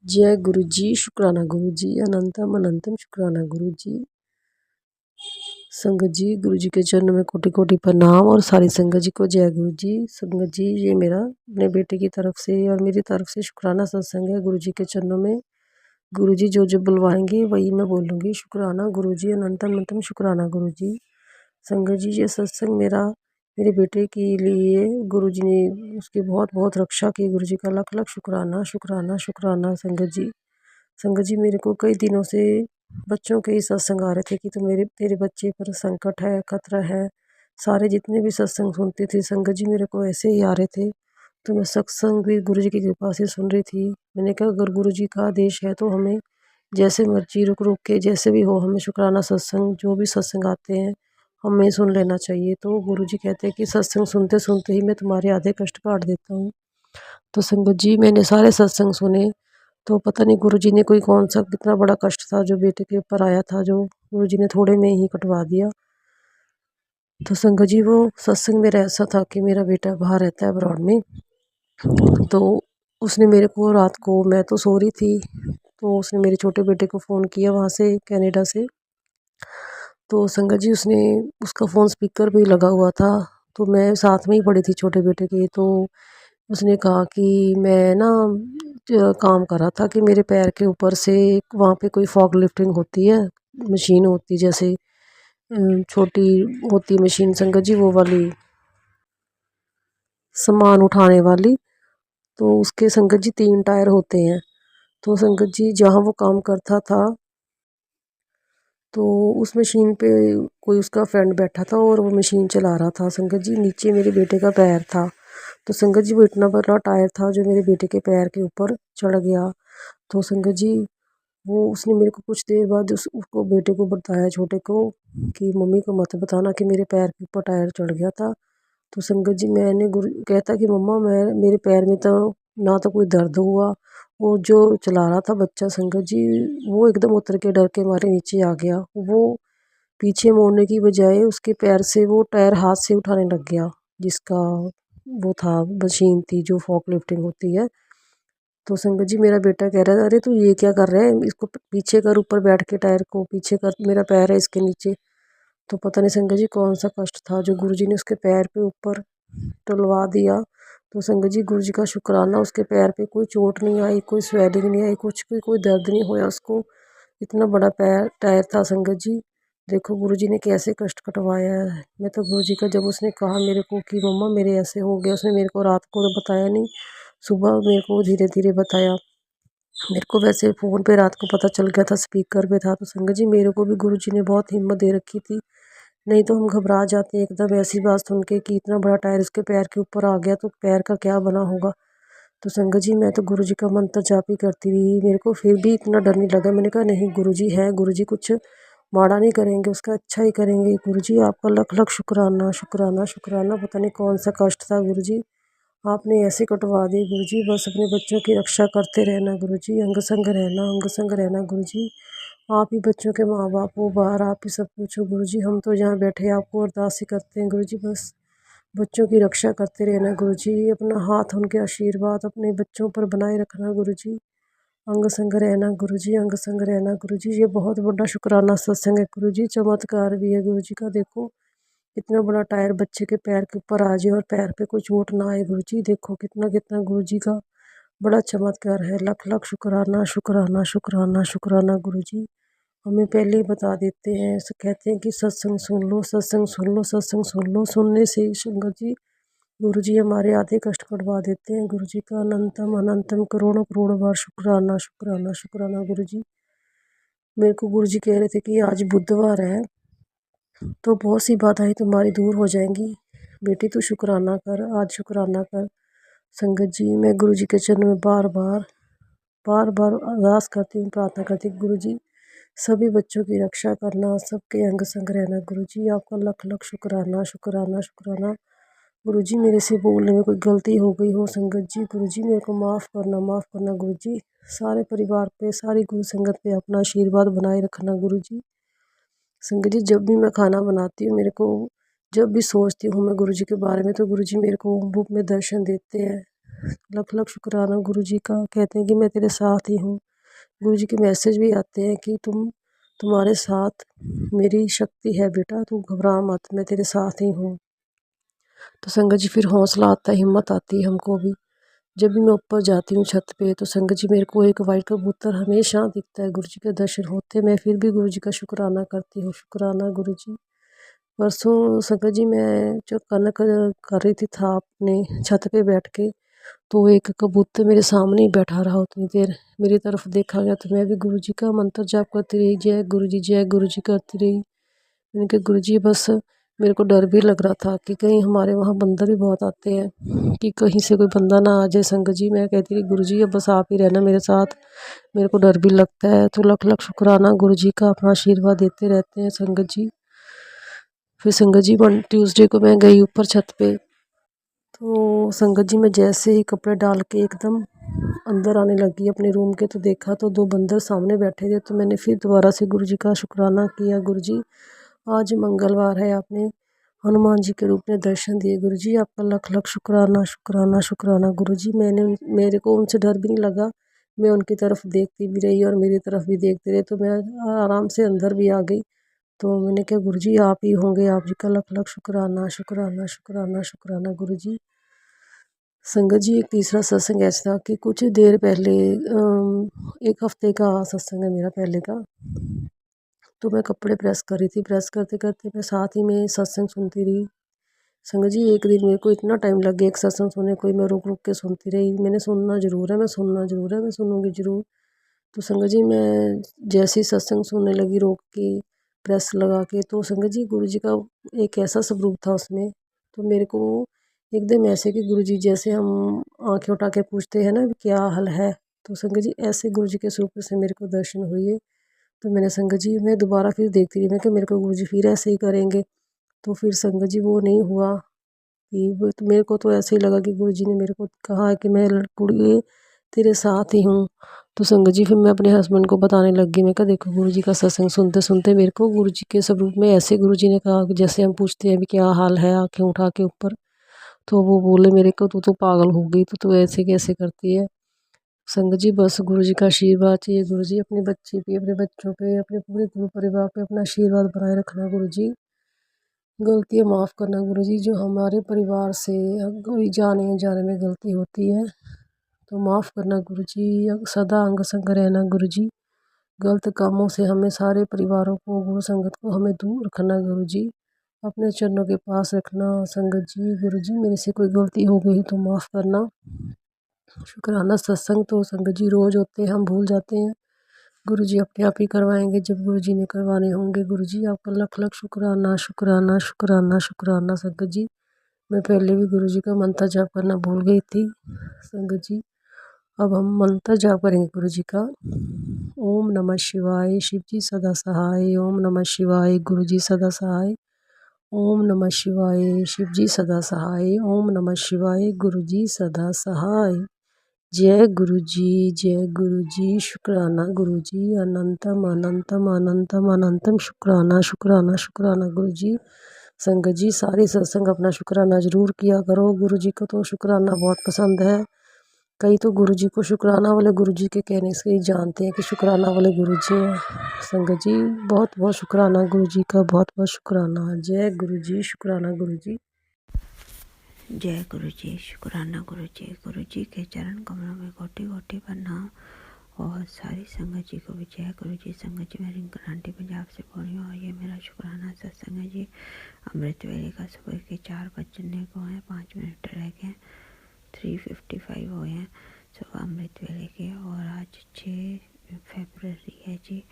जय गुरु जी, शुक्राना गुरु जी, अनंतम अनंतम शुक्राना गुरु जी। संगत जी, गुरु जी के चरणों में कोटि कोटि प्रणाम और सारी संगत जी को जय गुरु जी। संगत जी, ये मेरा अपने बेटे की तरफ से और मेरी तरफ से शुक्राना सत्संग है गुरु जी के चरणों में। गुरु जी जो जो बुलवाएंगे वही मैं बोलूँगी। शुक्राना गुरु जी, अनंतम अनंतम शुक्राना गुरु जी। संगत जी, ये सत्संग मेरा मेरे बेटे के लिए गुरु जी ने उसकी बहुत बहुत रक्षा की। गुरु जी का लख लख शुक्राना शुक्राना शुक्राना। संगत जी, संगत जी, मेरे को कई दिनों से बच्चों के ही सत्संग आ रहे थे कि तो तेरे बच्चे पर संकट है, खतरा है। सारे जितने भी सत्संग सुनते थे संगत जी, मेरे को ऐसे ही आ रहे थे। तो मैं सत्संग भी गुरु जी की कृपा से सुन रही थी। मैंने कहा अगर गुरु जी का आदेश है तो हमें जैसे मर्जी रुक रुक के जैसे भी हो हमें शुक्राना सत्संग जो भी सत्संग आते हैं हमें सुन लेना चाहिए। तो गुरु जी कहते हैं कि सत्संग सुनते सुनते ही मैं तुम्हारे आधे कष्ट काट देता हूँ। तो संगत जी, मैंने सारे सत्संग सुने। तो पता नहीं गुरु जी ने कोई कौन सा कितना बड़ा कष्ट था जो बेटे के ऊपर आया था, जो गुरु जी ने थोड़े में ही कटवा दिया। तो संगत जी, वो सत्संग मेरा ऐसा था कि मेरा बेटा बाहर रहता है अब्रॉड में। तो उसने मेरे को रात को, मैं तो सो रही थी, तो उसने मेरे छोटे बेटे को फ़ोन किया वहाँ से कनाडा से। तो संगत जी, उसने उसका फ़ोन स्पीकर पे ही लगा हुआ था। तो मैं साथ में ही पड़ी थी छोटे बेटे के। तो उसने कहा कि मैं ना काम कर रहा था कि मेरे पैर के ऊपर से वहाँ पे कोई फॉग लिफ्टिंग होती है, मशीन होती जैसे छोटी होती मशीन संगत जी, वो वाली सामान उठाने वाली। तो उसके संगत जी 3 टायर होते हैं। तो संगत जी, जहाँ वो काम करता था तो उस मशीन पे कोई उसका फ्रेंड बैठा था और वो मशीन चला रहा था। संगत जी, नीचे मेरे बेटे का पैर था। तो संगत जी, वो इतना बड़ा टायर था जो मेरे बेटे के पैर के ऊपर चढ़ गया। तो संगत जी, वो उसने मेरे को कुछ देर बाद उसको बेटे को बताया, छोटे को, कि मम्मी को मत बताना कि मेरे पैर के ऊपर टायर चढ़ गया था। तो संगत जी, मैंने गुरु कहता कि मम्मा मैं मेरे पैर में तो ना तो कोई दर्द हुआ। वो जो चला रहा था बच्चा संगत जी, वो एकदम उतर के डर के मारे नीचे आ गया। वो पीछे मोड़ने की बजाय उसके पैर से वो टायर हाथ से उठाने लग गया, जिसका वो था मशीन थी जो फॉक लिफ्टिंग होती है। तो संगत जी, मेरा बेटा कह रहा था अरे तू ये क्या कर रहा है, इसको पीछे कर, ऊपर बैठ के टायर को पीछे कर, मेरा पैर है इसके नीचे। तो पता नहीं संगत जी कौन सा कष्ट था जो गुरु जी ने उसके पैर पे ऊपर टलवा दिया। तो संगत जी, गुरु जी का शुक्राना, उसके पैर पे कोई चोट नहीं आई, कोई स्वेलिंग नहीं आई, कुछ कोई दर्द नहीं हुआ उसको। इतना बड़ा पैर टायर था संगत जी। देखो गुरु जी ने कैसे कष्ट कटवाया है। मैं तो गुरु जी का, जब उसने कहा मेरे को कि मम्मा मेरे ऐसे हो गया, उसने मेरे को रात को तो बताया नहीं, सुबह मेरे को धीरे धीरे बताया। मेरे को वैसे फ़ोन पे रात को पता चल गया था, स्पीकर पे था। तो संगत जी, मेरे को भी गुरु जी ने बहुत हिम्मत दे रखी थी, नहीं तो हम घबरा जाते एकदम ऐसी बात सुन के कि इतना बड़ा टायर इसके पैर के ऊपर आ गया तो पैर का क्या बना होगा। तो संगत जी, मैं तो गुरु जी का मंत्र जाप ही करती रही, मेरे को फिर भी इतना डर नहीं लगा। मैंने कहा नहीं, गुरु जी है, गुरु जी कुछ माड़ा नहीं करेंगे, उसका अच्छा ही करेंगे। गुरु जी आपका लख लख शुक्राना शुक्राना शुक्राना। पता नहीं कौन सा कष्ट था गुरु जी, आपने ऐसे कटवा दी गुरु जी। बस अपने बच्चों की रक्षा करते रहना गुरु जी, अंग संग रहना, अंग संग रहना गुरु जी। आप ही बच्चों के माँ बाप हो, बाहर आप ही सब कुछ हो गुरु जी। हम तो यहाँ बैठे आपको अरदास ही करते हैं गुरु जी, बस बच्चों की रक्षा करते रहना गुरु जी। अपना हाथ उनके आशीर्वाद अपने बच्चों पर बनाए रखना गुरु जी। अंग संग रहना गुरु जी, अंग संग रहना गुरु जी। ये बहुत बड़ा शुक्राना सत्संग है गुरु जी, चमत्कार भी है गुरु जी का। देखो इतना बड़ा टायर बच्चे के पैर के ऊपर आ जाए और पैर पे कोई चोट ना आए गुरु जी। देखो कितना कितना गुरु जी का बड़ा चमत्कार है। लख लख शुक्राना शुक्राना शुक्राना शुक्राना गुरु जी। हमें पहले ही बता देते हैं, ऐसे कहते हैं कि सत्संग सुन लो, सत्संग सुन लो, सत्संग सुन लो। सुनने से ही संगत जी, गुरु जी हमारे आधे कष्ट कटवा देते हैं। गुरु जी का अनंतम अनंतम करोड़ों करोड़ों बार शुक्राना शुक्राना शुक्राना गुरु जी। मेरे को गुरु जी कह रहे थे कि आज बुधवार है तो बहुत सी बाधाएं तुम्हारी दूर हो जाएंगी, बेटी तू शुक्राना कर, आज शुक्राना कर। संगत जी, मैं गुरु जी के चरण में बार बार अरदास करती हूँ, प्रार्थना करती हूँ गुरु जी सभी बच्चों की रक्षा करना, सबके अंग संग रहना गुरु जी। आपका लख लख शुक्राना शुक्राना शुक्राना गुरु जी। मेरे से बोलने में कोई गलती हो गई हो संगत जी, गुरु जी मेरे को माफ़ करना गुरु जी। सारे परिवार पे, सारी गुरु संगत पे अपना आशीर्वाद बनाए रखना गुरु जी। संगत जी, जब भी मैं खाना बनाती हूँ, जब भी सोचती हूँ मैं गुरु जी के बारे में, तो गुरु जी मेरे को रूप में दर्शन देते हैं। लख लख शुक्राना गुरु जी का। कहते हैं कि मैं तेरे साथ ही हूँ। गुरु जी के मैसेज भी आते हैं कि तुम्हारे साथ मेरी शक्ति है बेटा, तू घबरा मत, मैं तेरे साथ ही हूँ। तो संगत जी फिर हौसला आता है, हिम्मत आती है हमको भी। जब भी मैं ऊपर जाती हूँ छत पे तो संगत जी मेरे को एक वाइट कबूतर हमेशा दिखता है। गुरु जी के दर्शन होते, मैं फिर भी गुरु जी का शुक्राना करती हूँ। शुक्राना गुरु जी। परसों संगत जी मैं जो कनक कर रही थी था अपने छत पे बैठ के, तो एक कबूतर मेरे सामने ही बैठा रहा उतनी देर। मेरी तरफ देखा गया तो मैं भी गुरु जी का मंत्र जाप करती रही, जय गुरु जी जय गुरु जी करती रही। मैंने कहा गुरु जी बस, मेरे को डर भी लग रहा था कि कहीं हमारे वहाँ बंदर भी बहुत आते हैं, कि कहीं से कोई बंदा ना आ जाए। संगत जी मैं कहती रही गुरु जी अब बस आप ही रहना मेरे साथ, मेरे को डर भी लगता है। तो लख लख शुक्राना गुरु जी का, अपना आशीर्वाद देते रहते हैं संगत जी। फिर संगत जी ट्यूसडे को मैं गई ऊपर छत पे, तो संगत जी मैं जैसे ही कपड़े डाल के एकदम अंदर आने लगी अपने रूम के, तो देखा तो दो बंदर सामने बैठे थे। तो मैंने फिर दोबारा से गुरु जी का शुक्राना किया। गुरु जी आज मंगलवार है, आपने हनुमान जी के रूप में दर्शन दिए। गुरु जी आपका लख लख शुक्राना शुक्राना शुक्राना गुरु जी। मेरे को उनसे डर भी नहीं लगा, मैं उनकी तरफ देखती भी रही और मेरी तरफ भी देखते रहे। तो मैं आराम से अंदर भी आ गई। तो मैंने कहा गुरु जी आप ही होंगे, आप जी का लख लख शुक्राना शुक्राना शुक्राना शुक्राना गुरु जी। संगत जी एक तीसरा सत्संग ऐसा था कि कुछ देर पहले, एक हफ्ते का सत्संग है मेरा पहले का। तो मैं कपड़े प्रेस कर रही थी, प्रेस करते करते मैं साथ ही में सत्संग सुनती रही। संगत जी एक दिन मेरे को इतना टाइम लग गया एक सत्संग सुनने को, मैं रुक रुक के सुनती रही। मैंने सुनना ज़रूर है, मैं सुनना ज़रूर है, मैं सुनूंगी ज़रूर। तो संगत जी मैं जैसे ही सत्संग सुनने लगी रोक के, प्रेस लगा के, तो संगत जी गुरु जी का एक ऐसा स्वरूप था उसमें। तो मेरे को एकदम ऐसे कि गुरु जी जैसे हम आँखें उठा के पूछते हैं ना क्या हाल है, तो संगत जी ऐसे गुरु जी के स्वरूप से मेरे को दर्शन हुए। तो मैंने संगत जी मैं दोबारा फिर देखती रही, मैं कि मेरे को गुरु जी फिर ऐसे ही करेंगे। तो फिर संगत जी वो नहीं हुआ कि तो मेरे को तो ऐसे ही लगा कि गुरु जी ने मेरे को कहा कि मैं कुड़िए तेरे साथ ही हूँ। तो संगत जी फिर मैं अपने हस्बैंड को बताने लग गई, मैं कहा देखो गुरु जी का सत्संग सुनते सुनते मेरे को गुरु जी के स्वरूप में ऐसे गुरु जी ने कहा कि जैसे हम पूछते हैं भी क्या हाल है आँखें उठा के ऊपर, तो वो बोले मेरे को तू तो पागल हो गई, तो तू ऐसे कैसे करती है। संगत जी बस गुरु जी का आशीर्वाद चाहिए। गुरु जी अपने बच्चे पे, अपने बच्चों पे, अपने पूरे गुरु परिवार पे अपना आशीर्वाद बनाए रखना। गुरु जी गलतियाँ माफ़ करना गुरु जी, जो हमारे परिवार से कोई जाने अनजाने में गलती होती है तो माफ़ करना गुरु जी। सदा अंग संग रहना गुरु जी, गलत कामों से हमें सारे परिवारों को, गुरु संगत को हमें दूर रखना गुरु जी, अपने चरणों के पास रखना संगत जी। गुरु जी मेरे से कोई गलती हो गई तो माफ़ करना। शुक्राना सत्संग तो संगत जी रोज़ होते हैं, हम भूल जाते हैं। गुरु जी अपने आप ही करवाएंगे जब गुरु जी ने करवाने होंगे। गुरु जी आपका लख लख शुक्राना शुक्राना शुक्राना शुक्राना संगत जी। मैं पहले भी गुरु जी का मंत्र जाप करना भूल गई थी संगत जी। अब हम मंत्र जाप करेंगे गुरु जी का। ओम नमः शिवाय शिव जी सदा सहाय, ओम नमः शिवाय गुरु जी सदा सहाय, ओम नमः शिवाय शिव जी सदा सहाय, ओम नमः शिवाय गुरु जी सदा सहाय। जय गुरु जी शुक्राना गुरु जी, अनंतम अनंतम अनंतम अनंतम शुक्राना शुक्राना शुक्राना गुरु जी। संगत जी सारे सत्संग अपना शुक्राना ज़रूर किया करो। गुरु जी को तो शुक्राना बहुत पसंद है। कई तो गुरु जी को शुक्राना वाले गुरु जी के कहने से ही जानते हैं कि शुक्राना वाले गुरु जी हैं। संगत जी बहुत बहुत शुक्राना गुरु जी का, बहुत बहुत शुक्राना। जय गुरु जी शुक्राना गुरु जी। जय गुरु जी शुक्राना गुरु जी के चरण कमलों में कोटि कोटि प्रणाम। और सारी संगत जी को भी जय गुरु जी। संगत जी मैं रिंकल आंटी पंजाब से बोल रही हूँ और ये मेरा शुक्राना सत्संग है जी। अमृत वेले का सुबह के 4 बजने को हैं, 5 मिनट रह गए, 3:55 हुए हैं सुबह अमृत वेले के। और आज 6 फरवरी है जी।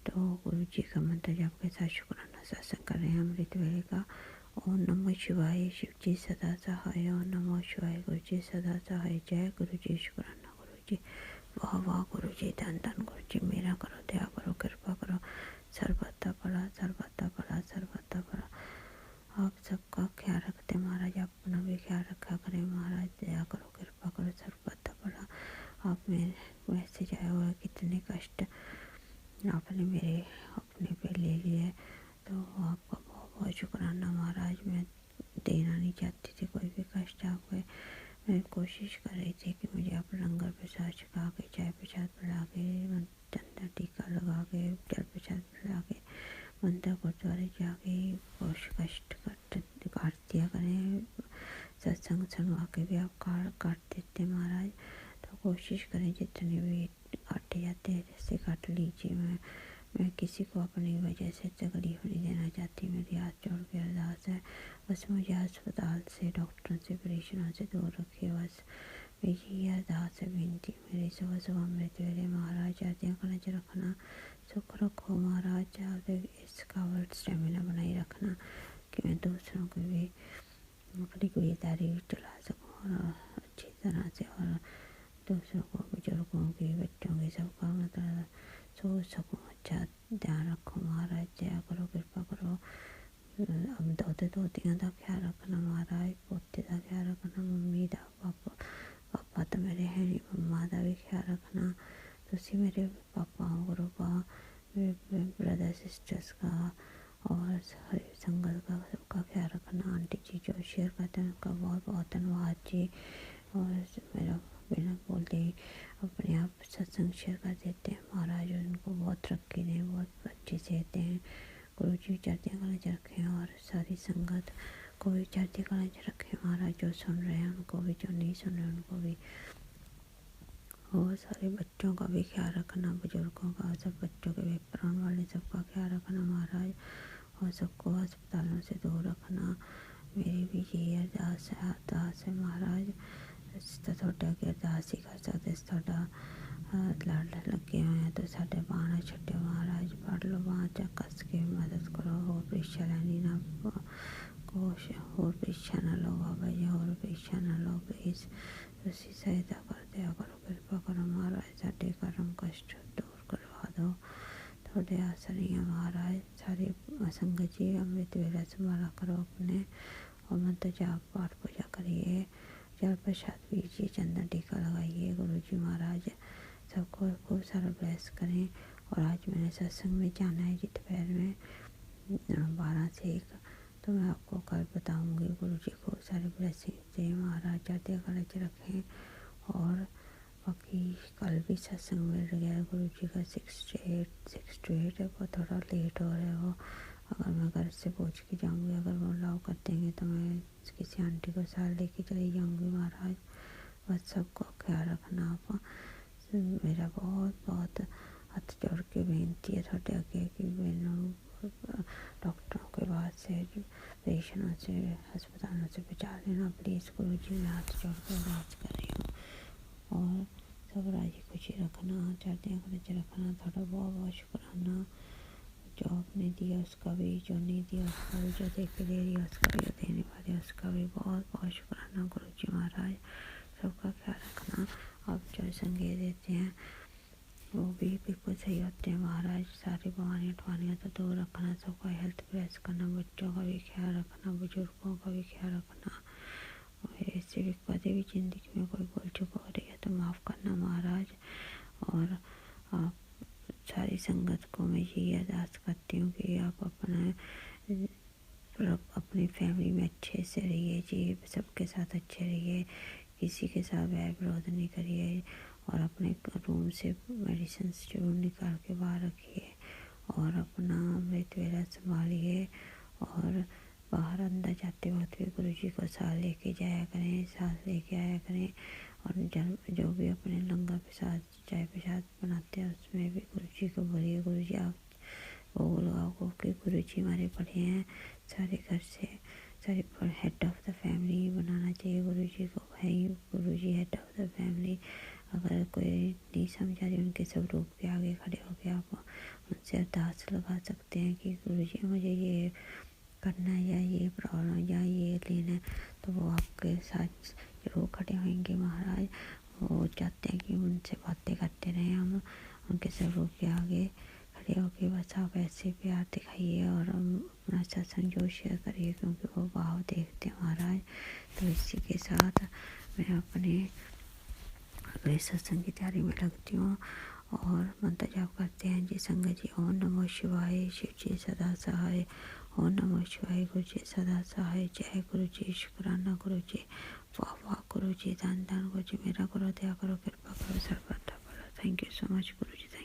तो गुरु जी का मंत्र जप के साथ शुक्राना सत्संग कर रहे हैं अमृत वेले का। ओम नमः शिवाय शिव जी सदा सहाय, ओम नमः शिवाय गुरु जी सदा सहाय। जय गुरु जी शुक्राना गुरु जी। वाह वाह गुरु जी, धन धन गुरु जी, मेरा करो दया करो कृपा करो, सर्वथा पड़ा सर्वथा पड़ा सर्वथा पड़ा। आप सबका ख्याल रखते महाराज, अपना भी ख्याल रखा करें महाराज, दया करो कृपा करो सर्वथा पड़ा। आप मेरे वैसे जाए हुए कितने कष्ट आपने मेरे अपने पे ले लिए, तो आपका बहुत बहुत शुक्राना महाराज। मैं देना नहीं चाहती थी कोई भी कष्ट आपको, मैं कोशिश कर रही थी कि मुझे आप लंगर प्रसाद छका के, चाय प्रसाद पिला के, चंदा टीका लगा के, जल प्रसाद पिला के, मंदिर गुरुद्वारे जाके कष्ट काट दिया करें। सत्संग सुनवा के भी आप काट देते महाराज। तो कोशिश करें जितने भी काटे जाते हैं जैसे काट लीजिए। मैं किसी को अपनी वजह से तकलीफ नहीं देना चाहती। मेरी हाथ जोड़ के अरदास है, बस मुझे अस्पताल से, डॉक्टरों से, परेशानों से दूर रखिए। बस मेरी ये अरदास है, विनती मेरी। सुबह सुबह अमृत वेले महाराज आदियाँ कलच रखना, सुख रखो महाराज। आप इसका वर्ड स्टेमिना बनाए रखना कि मैं दूसरों को भी अपनी गुरीदारी चला सकूँ और अच्छी तरह से, और दूसरों को, बुजुर्गों की, बच्चों की, सबका मतलब सोच सकूँ। अच्छा ध्यान रखो महाराज, दया करो, कृपा करो। अब दोतियां का ख्याल रखना महाराज, पोते का ख्याल रखना, मम्मी का, पापा तो मेरे है नहीं, मम्मा का भी ख्याल रखना। तुसी मेरे पापाओं को, मेरे ब्रदर सिस्टर्स का और सारी संगत का, सबका ख्याल रखना। आंटी जी जो शेयर करते हैं उनका बहुत बहुत धन्यवाद जी। और मेरा बिना बोलते ही अपने आप सत्संग शेयर कर देते हैं महाराज। उनको बहुत तरक्की दें, बहुत अच्छे से दें। गुरु जी चढ़ती कला च रखें और सारी संगत को भी चढ़ती कला च रखें महाराज। जो सुन रहे हैं उनको भी, जो नहीं सुन रहे उनको भी। और सारे बच्चों का भी ख्याल रखना, बुजुर्गों का, सब बच्चों के पेपर होने वाले सबका ख्याल रखना महाराज। और सबको अस्पतालों से दूर रखना। मेरी भी यही अरदास है महाराज। ਤੁਹਾਡੇ ਅੱਗੇ ਅਰਦਾਸ ਹੀ ਕਰ ਸਕਦੇ। ਤੁਹਾਡਾ ਲੜ ਲੱਗੇ ਹੋਏ ਆ तो ਸਾਡੇ ਬਾਂਹ ਨਾ ਛੱਡਿਓ महाराज। ਫੜ ਲਓ ਬਾਂਹ ਚ ਕੱਸ ਕੇ ਮਦਦ ਕਰੋ। ਹੋਰ ਪ੍ਰੀਖਿਆ ਲੈਣੀ ਨਾ, ਕੁਛ ਹੋਰ ਪ੍ਰੀਖਿਆ ਨਾ ਲਓ ਬਾਬਾ ਜੀ, ਹੋਰ ਪ੍ਰੀਖਿਆ ਨਾ ਲਓ ਪਲੀਜ਼। ਤੁਸੀਂ ਸਹਾਇਤਾ ਕਰ ਦਿਆ ਕਰੋ, ਕਿਰਪਾ ਕਰੋ महाराज। ਸਾਡੇ ਕਰਮ ਕਸ਼ਟ दूर करवा दो। ਤੁਹਾਡੇ ਆਸਰੇ ਆ महाराज। सारी संगत जी अमृत वेला संभाला करो अपने, और मंत्र जाप पाठ पूजा करिए, जल प्रसाद पीजिए, चंदन टीका लगाइए। गुरु जी महाराज सबको खूब सारा ब्लेस करें। और आज मैंने सत्संग में जाना है जी दोपहर में 12 से 1, तो मैं आपको कल बताऊंगी। गुरु जी को सारे ब्लेसिंग दें महाराज, चढ़ते कला च रखें। और बाकी कल भी सत्संग मिल गया गुरु जी का 6 to 8 है, वो थोड़ा लेट हो रहा है वो। अगर मैं घर से पूछ के जाऊंगी, अगर वो अलाउ कर देंगे तो मैं किसी आंटी को साथ लेके चली जाऊंगी महाराज। बस सबको ख्याल रखना आप। मेरा बहुत बहुत हाथ जोड़ के बेनती है थोड़े अगे कि मैनू डॉक्टरों के बाद से, पेशेंटों से, अस्पतालों से बचा लेना प्लीज़। गुरु जी मैं हाथ जोड़ के अरदास कर रही हूँ। और सब राजी खुशी रखना, चढ़ते कलच रखना। थोड़ा बहुत बहुत शुक्राना। जो आपने दिया उसका भी, जो नहीं दिया उसका भी, जो दे के दे रही है उसका भी, जो देने वाले उसका भी बहुत बहुत शुक्राना गुरु जी महाराज। सबका ख्याल रखना। आप जो संगीत देते हैं वो भी बिल्कुल सही होते हैं महाराज। सारी बीमारियाँ उठवानियाँ तो दूर रखना, सबका हेल्थ प्रेस करना, बच्चों का भी ख्याल रखना, बुजुर्गों का भी ख्याल रखना। और ऐसे भी कभी भी ज़िंदगी में कोई भूल चूक हो रही है तो माफ़ करना महाराज। और आप सारी संगत को मैं यही अरदास करती हूँ कि आप अपनी फैमिली में अच्छे से रहिए जी, सबके साथ अच्छे रहिए, किसी के साथ वैर विरोध नहीं करिए। और अपने रूम से मेडिसिन जरूर निकाल के बाहर रखिए। और अपना अमृत वेला संभालिए। और बाहर अंदर जाते वक्त भी गुरु जी को साथ लेके जाया करें, साथ लेके आया करें। और जो भी अपने लंगर प्रसाद, चाय प्रसाद बनाते हैं उसमें भी गुरु जी को बोलिए, गुरु जी आप भोग लगाओ कि गुरु जी हमारे बड़े हैं सारे घर से, सारे हेड ऑफ द फैमिली बनाना चाहिए गुरु जी को। भाई गुरु जी हेड ऑफ द फैमिली। अगर कोई नहीं समझा रही उनके स्वरूप के आगे खड़े होकर आप उनसे अरदास लगा सकते हैं कि गुरु जी मुझे ये करना है या ये प्रॉब्लम या ये लेना है, तो वो आपके साथ जरूर खड़े होंगे महाराज। वो चाहते हैं कि उनसे बातें करते रहें हम, उनके स्वरूप के आगे खड़े होके। बस आप ऐसे प्यार दिखाइए और अपना सत्संग जो शेयर करिए, क्योंकि वो भाव देखते हैं महाराज। तो इसी के साथ मैं अपने अगले सत्संग की तैयारी में लगती हूँ। और मंत्र जाप करते हैं जी संगत जी। ओम नमो शिवाय, शिव जी सदा सहाय। ओम नमः शिवाय गुरु जी, सदा सहाय जय गुरु जी, शुक्राना गुरु जी, वाह वाह गुरु जी, दान दान गुरु जी, मेरा करो, दया करो, कृपा करो, सर्वदा करो। Thank you so much Guru ji.